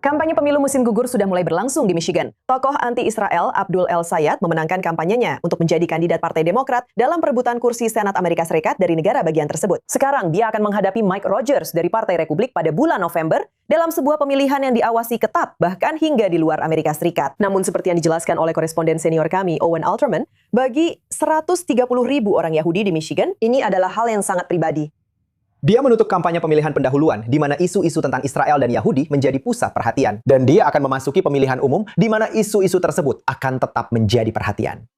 Kampanye pemilu musim gugur sudah mulai berlangsung di Michigan. Tokoh anti-Israel Abdul El Sayed memenangkan kampanyenya untuk menjadi kandidat Partai Demokrat dalam perebutan kursi Senat Amerika Serikat dari negara bagian tersebut. Sekarang dia akan menghadapi Mike Rogers dari Partai Republik pada bulan November dalam sebuah pemilihan yang diawasi ketat bahkan hingga di luar Amerika Serikat. Namun seperti yang dijelaskan oleh koresponden senior kami Owen Alterman, bagi 130.000 orang Yahudi di Michigan, ini adalah hal yang sangat pribadi. Dia menutup kampanye pemilihan pendahuluan di mana isu-isu tentang Israel dan Yahudi menjadi pusat perhatian. Dan dia akan memasuki pemilihan umum di mana isu-isu tersebut akan tetap menjadi perhatian.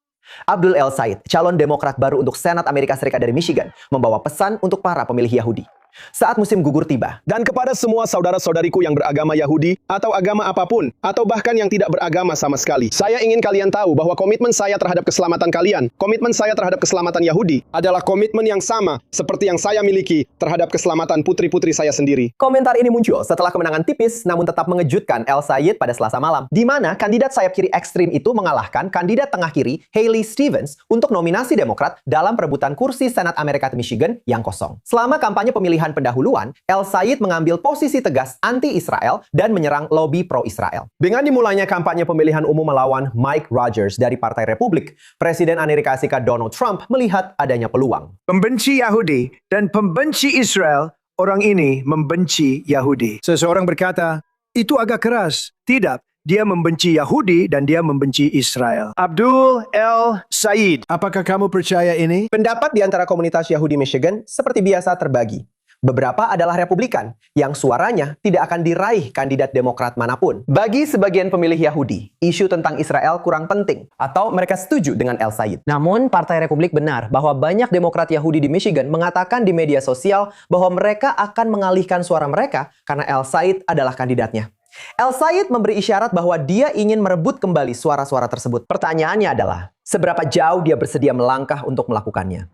Abdul El Sayed, calon Demokrat baru untuk Senat Amerika Serikat dari Michigan, membawa pesan untuk para pemilih Yahudi. Saat musim gugur tiba, dan kepada semua saudara-saudariku yang beragama Yahudi, atau agama apapun, atau bahkan yang tidak beragama sama sekali, saya ingin kalian tahu bahwa komitmen saya terhadap keselamatan kalian, komitmen saya terhadap keselamatan Yahudi, adalah komitmen yang sama seperti yang saya miliki terhadap keselamatan putri-putri saya sendiri. Komentar ini muncul setelah kemenangan tipis namun tetap mengejutkan El Sayed pada Selasa malam, di mana kandidat sayap kiri ekstrim itu mengalahkan kandidat tengah kiri Haley Stevens untuk nominasi Demokrat dalam perebutan kursi Senat Amerika Michigan yang kosong. Selama kampanye pemilihan pendahuluan, El Sayed mengambil posisi tegas anti-Israel dan menyerang lobi pro-Israel. Dengan dimulainya kampanye pemilihan umum melawan Mike Rogers dari Partai Republik, Presiden Amerika Serikat Donald Trump melihat adanya peluang. Pembenci Yahudi dan pembenci Israel, orang ini membenci Yahudi. Seseorang berkata, itu agak keras. Tidak. Dia membenci Yahudi dan dia membenci Israel. Abdul El Sayed, apakah kamu percaya ini? Pendapat di antara komunitas Yahudi Michigan seperti biasa terbagi. Beberapa adalah Republikan, yang suaranya tidak akan diraih kandidat Demokrat manapun. Bagi sebagian pemilih Yahudi, isu tentang Israel kurang penting, atau mereka setuju dengan El Sayed. Namun, Partai Republik benar bahwa banyak Demokrat Yahudi di Michigan mengatakan di media sosial bahwa mereka akan mengalihkan suara mereka karena El Sayed adalah kandidatnya. El Sayed memberi isyarat bahwa dia ingin merebut kembali suara-suara tersebut. Pertanyaannya adalah, seberapa jauh dia bersedia melangkah untuk melakukannya?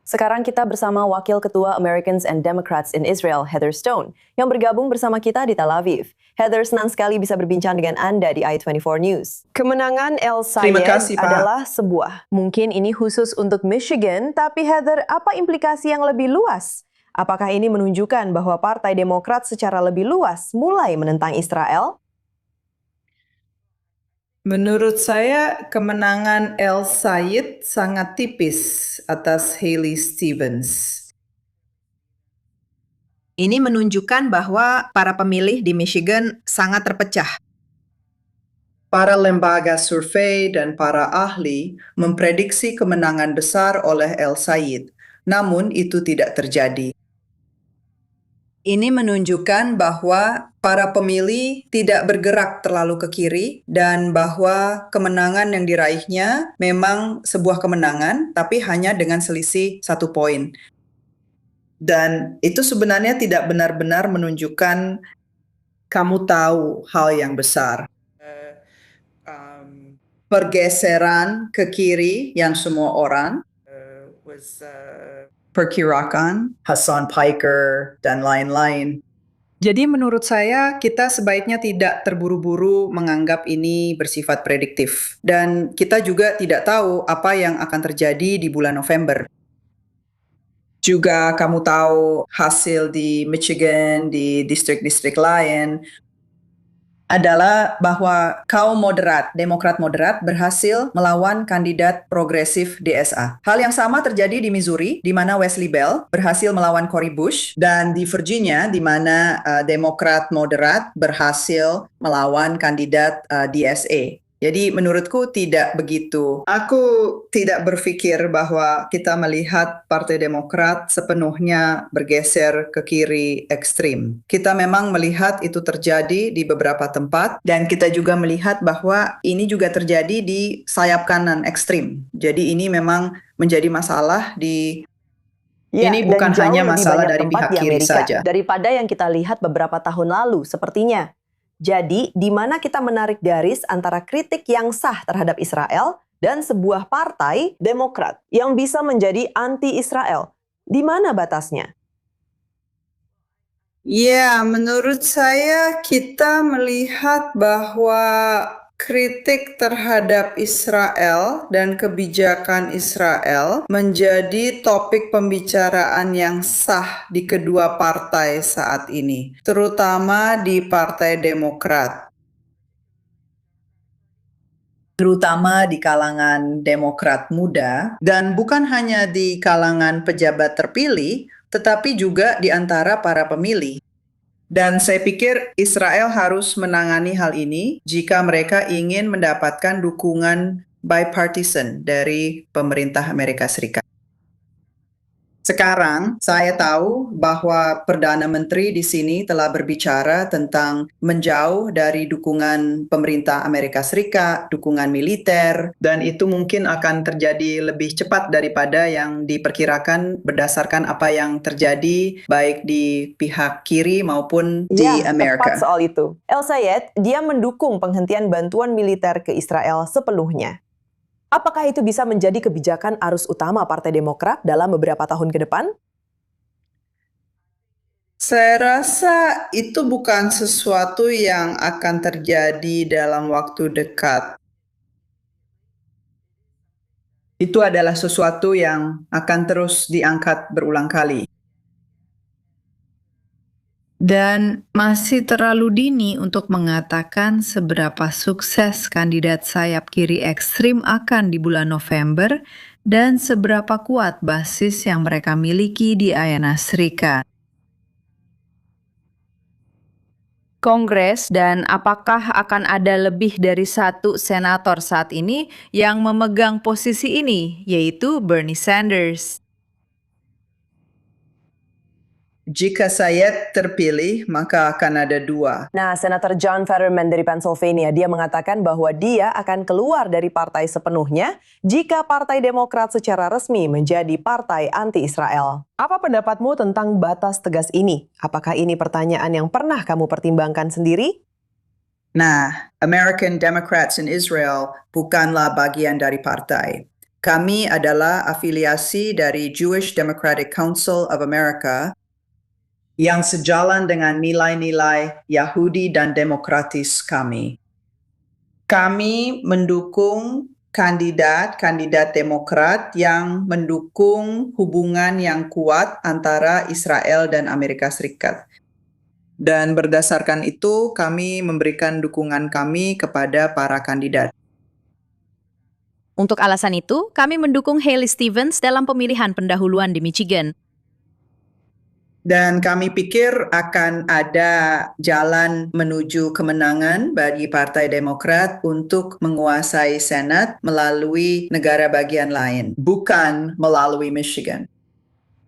Sekarang kita bersama Wakil Ketua Americans and Democrats in Israel, Heather Stone, yang bergabung bersama kita di Tel Aviv. Heather, senang sekali bisa berbincang dengan Anda di i24 News. Kemenangan El Sayed adalah sebuah. Mungkin ini khusus untuk Michigan, tapi Heather, apa implikasi yang lebih luas? Apakah ini menunjukkan bahwa Partai Demokrat secara lebih luas mulai menentang Israel? Menurut saya, kemenangan El Sayed sangat tipis atas Haley Stevens. Ini menunjukkan bahwa para pemilih di Michigan sangat terpecah. Para lembaga survei dan para ahli memprediksi kemenangan besar oleh El Sayed, namun itu tidak terjadi. Ini menunjukkan bahwa para pemilih tidak bergerak terlalu ke kiri dan bahwa kemenangan yang diraihnya memang sebuah kemenangan, tapi hanya dengan selisih 1 poin. Dan itu sebenarnya tidak benar-benar menunjukkan kamu tahu hal yang besar. Pergeseran ke kiri yang semua orang perkirakan, Hassan Piker, dan lain-lain. Jadi menurut saya kita sebaiknya tidak terburu-buru menganggap ini bersifat prediktif. Dan kita juga tidak tahu apa yang akan terjadi di bulan November. Juga kamu tahu hasil di Michigan, di distrik-distrik lain, adalah bahwa kaum moderat, Demokrat moderat, berhasil melawan kandidat progresif DSA. Hal yang sama terjadi di Missouri, di mana Wesley Bell berhasil melawan Cory Bush, dan di Virginia, di mana Demokrat moderat berhasil melawan kandidat DSA. Jadi menurutku tidak begitu. Aku tidak berpikir bahwa kita melihat Partai Demokrat sepenuhnya bergeser ke kiri ekstrim. Kita memang melihat itu terjadi di beberapa tempat dan kita juga melihat bahwa ini juga terjadi di sayap kanan ekstrim. Jadi ini memang menjadi masalah di ini bukan hanya masalah dari pihak kiri saja. Daripada yang kita lihat beberapa tahun lalu sepertinya. Jadi, di mana kita menarik garis antara kritik yang sah terhadap Israel dan sebuah partai Demokrat yang bisa menjadi anti-Israel? Di mana batasnya? Ya, menurut saya kita melihat bahwa Kritik terhadap Israel dan kebijakan Israel menjadi topik pembicaraan yang sah di kedua partai saat ini, terutama di Partai Demokrat. Terutama di kalangan Demokrat muda, dan bukan hanya di kalangan pejabat terpilih, tetapi juga di antara para pemilih. Dan saya pikir Israel harus menangani hal ini jika mereka ingin mendapatkan dukungan bipartisan dari pemerintah Amerika Serikat. Sekarang saya tahu bahwa Perdana Menteri di sini telah berbicara tentang menjauh dari dukungan pemerintah Amerika Serikat, dukungan militer, dan itu mungkin akan terjadi lebih cepat daripada yang diperkirakan berdasarkan apa yang terjadi baik di pihak kiri maupun di Amerika. Tepat soal itu. El Sayed, dia mendukung penghentian bantuan militer ke Israel sepenuhnya. Apakah itu bisa menjadi kebijakan arus utama Partai Demokrat dalam beberapa tahun ke depan? Saya rasa itu bukan sesuatu yang akan terjadi dalam waktu dekat. Itu adalah sesuatu yang akan terus diangkat berulang kali. Dan masih terlalu dini untuk mengatakan seberapa sukses kandidat sayap kiri ekstrim akan di bulan November dan seberapa kuat basis yang mereka miliki di Ayana Serikat. Kongres dan apakah akan ada lebih dari satu senator saat ini yang memegang posisi ini, yaitu Bernie Sanders. Jika saya terpilih, maka akan ada 2. Nah, Senator John Fetterman dari Pennsylvania, dia mengatakan bahwa dia akan keluar dari partai sepenuhnya jika Partai Demokrat secara resmi menjadi partai anti-Israel. Apa pendapatmu tentang batas tegas ini? Apakah ini pertanyaan yang pernah kamu pertimbangkan sendiri? Nah, American Democrats in Israel bukanlah bagian dari partai. Kami adalah afiliasi dari Jewish Democratic Council of America yang sejalan dengan nilai-nilai Yahudi dan demokratis kami. Kami mendukung kandidat Demokrat yang mendukung hubungan yang kuat antara Israel dan Amerika Serikat. Dan berdasarkan itu, kami memberikan dukungan kami kepada para kandidat. Untuk alasan itu, kami mendukung Haley Stevens dalam pemilihan pendahuluan di Michigan. Dan kami pikir akan ada jalan menuju kemenangan bagi Partai Demokrat untuk menguasai Senat melalui negara bagian lain, bukan melalui Michigan.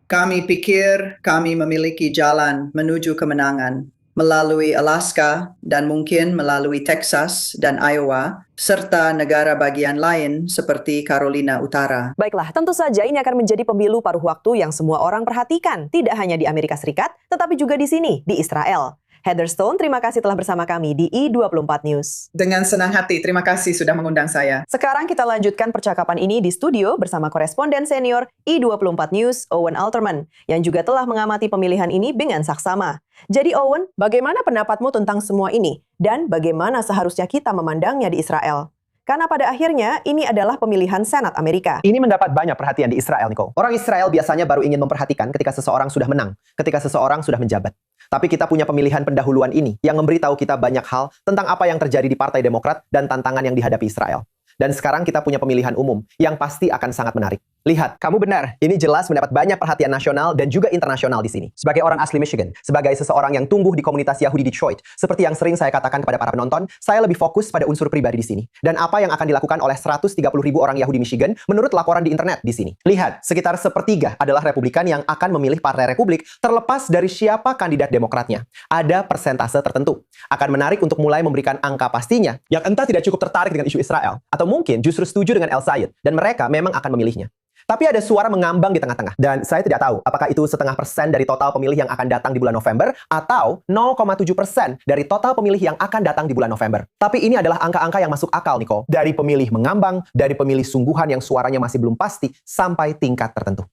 Kami pikir kami memiliki jalan menuju kemenangan melalui Alaska dan mungkin melalui Texas dan Iowa, serta negara bagian lain seperti Carolina Utara. Baiklah, tentu saja ini akan menjadi pemilu paruh waktu yang semua orang perhatikan, tidak hanya di Amerika Serikat, tetapi juga di sini, di Israel. Heather Stone, terima kasih telah bersama kami di I24 News. Dengan senang hati, terima kasih sudah mengundang saya. Sekarang kita lanjutkan percakapan ini di studio bersama koresponden senior I24 News, Owen Alterman, yang juga telah mengamati pemilihan ini dengan saksama. Jadi Owen, bagaimana pendapatmu tentang semua ini? Dan bagaimana seharusnya kita memandangnya di Israel? Karena pada akhirnya ini adalah pemilihan Senat Amerika. Ini mendapat banyak perhatian di Israel, Nico. Orang Israel biasanya baru ingin memperhatikan ketika seseorang sudah menang, ketika seseorang sudah menjabat. Tapi kita punya pemilihan pendahuluan ini yang memberitahu kita banyak hal tentang apa yang terjadi di Partai Demokrat dan tantangan yang dihadapi Israel. Dan sekarang kita punya pemilihan umum yang pasti akan sangat menarik. Lihat, kamu benar. Ini jelas mendapat banyak perhatian nasional dan juga internasional di sini. Sebagai orang asli Michigan, sebagai seseorang yang tumbuh di komunitas Yahudi Detroit, seperti yang sering saya katakan kepada para penonton, saya lebih fokus pada unsur pribadi di sini. Dan apa yang akan dilakukan oleh 130.000 orang Yahudi Michigan menurut laporan di internet di sini. Lihat, sekitar sepertiga adalah Republikan yang akan memilih Partai Republik terlepas dari siapa kandidat Demokratnya. Ada persentase tertentu. Akan menarik untuk mulai memberikan angka pastinya yang entah tidak cukup tertarik dengan isu Israel, atau mungkin justru setuju dengan El Sayed, dan mereka memang akan memilihnya. Tapi ada suara mengambang di tengah-tengah. Dan saya tidak tahu apakah itu 0,5% dari total pemilih yang akan datang di bulan November atau 0,7% dari total pemilih yang akan datang di bulan November. Tapi ini adalah angka-angka yang masuk akal, Nico. Dari pemilih mengambang, dari pemilih sungguhan yang suaranya masih belum pasti, sampai tingkat tertentu.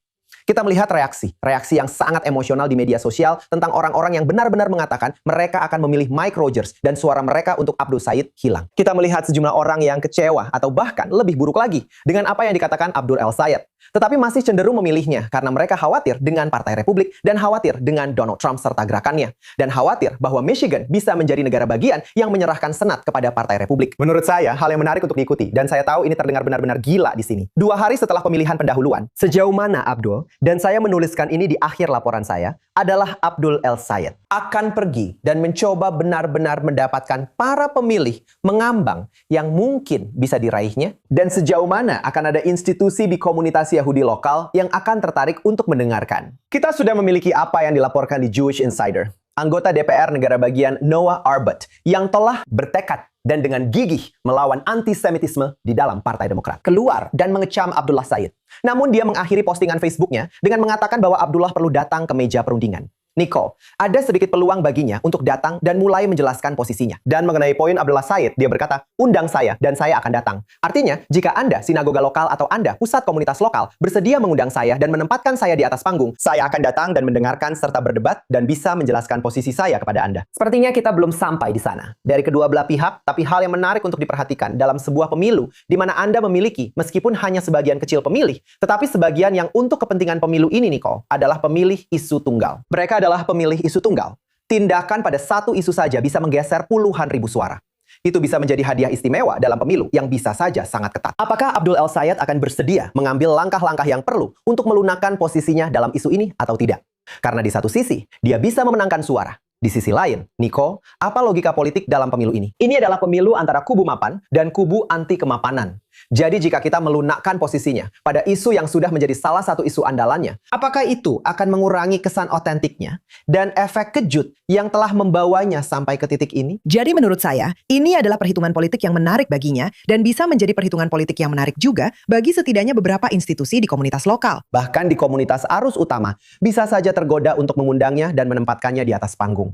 Kita melihat reaksi yang sangat emosional di media sosial tentang orang-orang yang benar-benar mengatakan mereka akan memilih Mike Rogers dan suara mereka untuk Abdul Said hilang. Kita melihat sejumlah orang yang kecewa atau bahkan lebih buruk lagi dengan apa yang dikatakan Abdul El Sayed, tetapi masih cenderung memilihnya karena mereka khawatir dengan Partai Republik dan khawatir dengan Donald Trump serta gerakannya, dan khawatir bahwa Michigan bisa menjadi negara bagian yang menyerahkan Senat kepada Partai Republik. Menurut saya, hal yang menarik untuk diikuti, dan saya tahu ini terdengar benar-benar gila di sini. 2 hari setelah pemilihan pendahuluan, sejauh mana Abdul, dan saya menuliskan ini di akhir laporan saya, adalah Abdul El Sayed akan pergi dan mencoba benar-benar mendapatkan para pemilih mengambang yang mungkin bisa diraihnya, dan sejauh mana akan ada institusi di komunitas Yahudi lokal yang akan tertarik untuk mendengarkan. Kita sudah memiliki apa yang dilaporkan di Jewish Insider. Anggota DPR negara bagian Noah Arbut yang telah bertekad dan dengan gigih melawan antisemitisme di dalam Partai Demokrat, keluar dan mengecam Abdullah Said. Namun dia mengakhiri postingan Facebooknya dengan mengatakan bahwa Abdullah perlu datang ke meja perundingan. Nicole, ada sedikit peluang baginya untuk datang dan mulai menjelaskan posisinya. Dan mengenai poin Abdullah Said, dia berkata, undang saya dan saya akan datang. Artinya, jika Anda, sinagoga lokal atau Anda, pusat komunitas lokal, bersedia mengundang saya dan menempatkan saya di atas panggung, saya akan datang dan mendengarkan serta berdebat dan bisa menjelaskan posisi saya kepada Anda. Sepertinya kita belum sampai di sana. Dari kedua belah pihak, tapi hal yang menarik untuk diperhatikan dalam sebuah pemilu, di mana Anda memiliki, meskipun hanya sebagian kecil pemilih, tetapi sebagian yang untuk kepentingan pemilu ini, Nicole, adalah pemilih isu tunggal. Mereka adalah pemilih isu tunggal. Tindakan pada satu isu saja bisa menggeser puluhan ribu suara. Itu bisa menjadi hadiah istimewa dalam pemilu yang bisa saja sangat ketat. Apakah Abdul El Sayed akan bersedia mengambil langkah-langkah yang perlu untuk melunakkan posisinya dalam isu ini atau tidak? Karena di satu sisi, dia bisa memenangkan suara. Di sisi lain, Nico, apa logika politik dalam pemilu ini? Ini adalah pemilu antara kubu mapan dan kubu anti kemapanan. Jadi jika kita melunakkan posisinya pada isu yang sudah menjadi salah satu isu andalannya, apakah itu akan mengurangi kesan otentiknya dan efek kejut yang telah membawanya sampai ke titik ini? Jadi menurut saya, ini adalah perhitungan politik yang menarik baginya dan bisa menjadi perhitungan politik yang menarik juga bagi setidaknya beberapa institusi di komunitas lokal. Bahkan di komunitas arus utama, bisa saja tergoda untuk mengundangnya dan menempatkannya di atas panggung.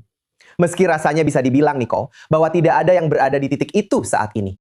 Meski rasanya bisa dibilang, Nico, bahwa tidak ada yang berada di titik itu saat ini.